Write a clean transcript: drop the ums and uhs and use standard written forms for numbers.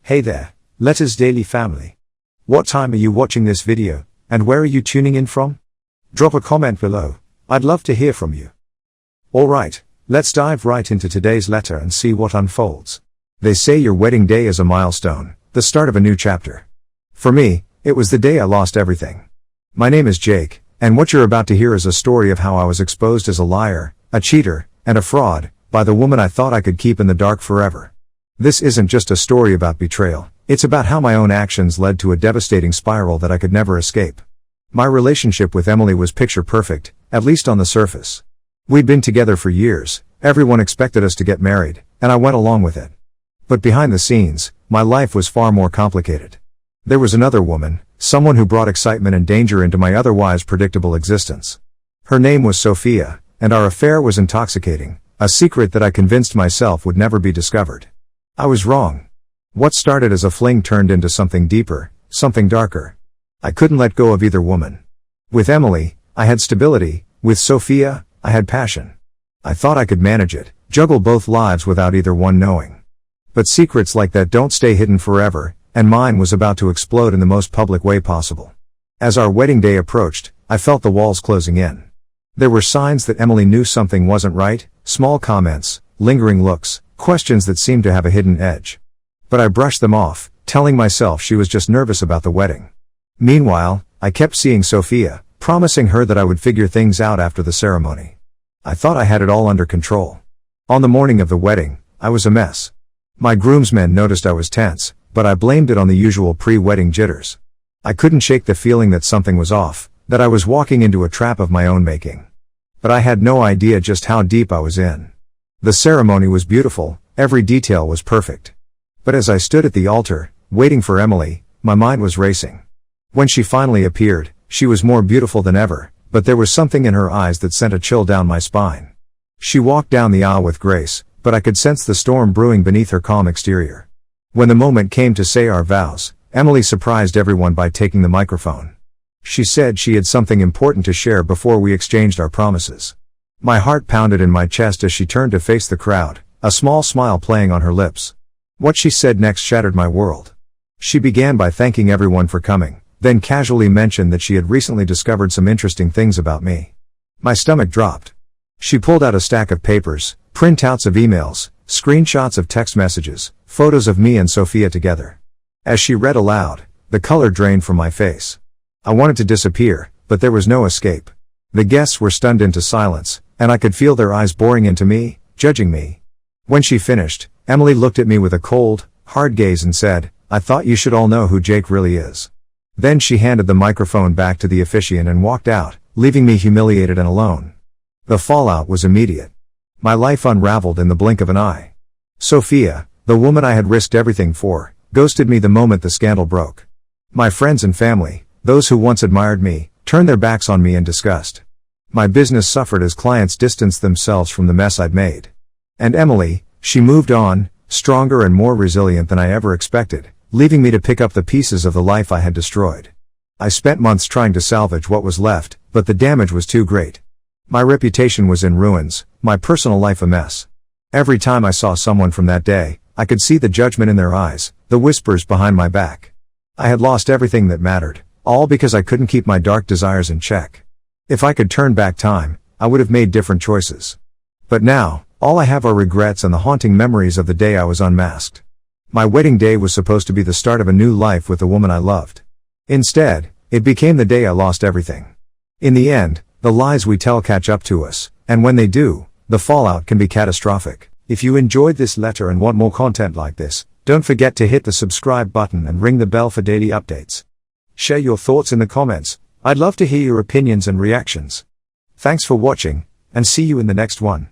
Hey there, Letters Daily family. What time are you watching this video, and where are you tuning in from? Drop a comment below, I'd love to hear from you. Alright, let's dive right into today's letter and see what unfolds. They say your wedding day is a milestone, the start of a new chapter. For me, it was the day I lost everything. My name is Jake, and what you're about to hear is a story of how I was exposed as a liar, a cheater, and a fraud, by the woman I thought I could keep in the dark forever. This isn't just a story about betrayal, it's about how my own actions led to a devastating spiral that I could never escape. My relationship with Emily was picture perfect, at least on the surface. We'd been together for years, everyone expected us to get married, and I went along with it. But behind the scenes, my life was far more complicated. There was another woman, someone who brought excitement and danger into my otherwise predictable existence. Her name was Sophia, and our affair was intoxicating, a secret that I convinced myself would never be discovered. I was wrong. What started as a fling turned into something deeper, something darker. I couldn't let go of either woman. With Emily, I had stability, with Sophia, I had passion. I thought I could manage it, juggle both lives without either one knowing. But secrets like that don't stay hidden forever, and mine was about to explode in the most public way possible. As our wedding day approached, I felt the walls closing in. There were signs that Emily knew something wasn't right, small comments, lingering looks, questions that seemed to have a hidden edge. But I brushed them off, telling myself she was just nervous about the wedding. Meanwhile, I kept seeing Sophia, promising her that I would figure things out after the ceremony. I thought I had it all under control. On the morning of the wedding, I was a mess. My groomsmen noticed I was tense, but I blamed it on the usual pre-wedding jitters. I couldn't shake the feeling that something was off, that I was walking into a trap of my own making. But I had no idea just how deep I was in. The ceremony was beautiful, every detail was perfect. But as I stood at the altar, waiting for Emily, my mind was racing. When she finally appeared, she was more beautiful than ever, but there was something in her eyes that sent a chill down my spine. She walked down the aisle with grace, but I could sense the storm brewing beneath her calm exterior. When the moment came to say our vows, Emily surprised everyone by taking the microphone. She said she had something important to share before we exchanged our promises. My heart pounded in my chest as she turned to face the crowd, a small smile playing on her lips. What she said next shattered my world. She began by thanking everyone for coming, then casually mentioned that she had recently discovered some interesting things about me. My stomach dropped. She pulled out a stack of papers, printouts of emails, screenshots of text messages, photos of me and Sophia together. As she read aloud, the color drained from my face. I wanted to disappear, but there was no escape. The guests were stunned into silence, and I could feel their eyes boring into me, judging me. When she finished, Emily looked at me with a cold, hard gaze and said, "I thought you should all know who Jake really is." Then she handed the microphone back to the officiant and walked out, leaving me humiliated and alone. The fallout was immediate. My life unraveled in the blink of an eye. Sophia, the woman I had risked everything for, ghosted me the moment the scandal broke. My friends and family, those who once admired me, turned their backs on me in disgust. My business suffered as clients distanced themselves from the mess I'd made. And Emily, she moved on, stronger and more resilient than I ever expected, leaving me to pick up the pieces of the life I had destroyed. I spent months trying to salvage what was left, but the damage was too great. My reputation was in ruins, my personal life a mess. Every time I saw someone from that day, I could see the judgment in their eyes, the whispers behind my back. I had lost everything that mattered, all because I couldn't keep my dark desires in check. If I could turn back time, I would have made different choices. But now, all I have are regrets and the haunting memories of the day I was unmasked. My wedding day was supposed to be the start of a new life with the woman I loved. Instead, it became the day I lost everything. In the end, the lies we tell catch up to us, and when they do, the fallout can be catastrophic. If you enjoyed this letter and want more content like this, don't forget to hit the subscribe button and ring the bell for daily updates. Share your thoughts in the comments. I'd love to hear your opinions and reactions. Thanks for watching, and see you in the next one.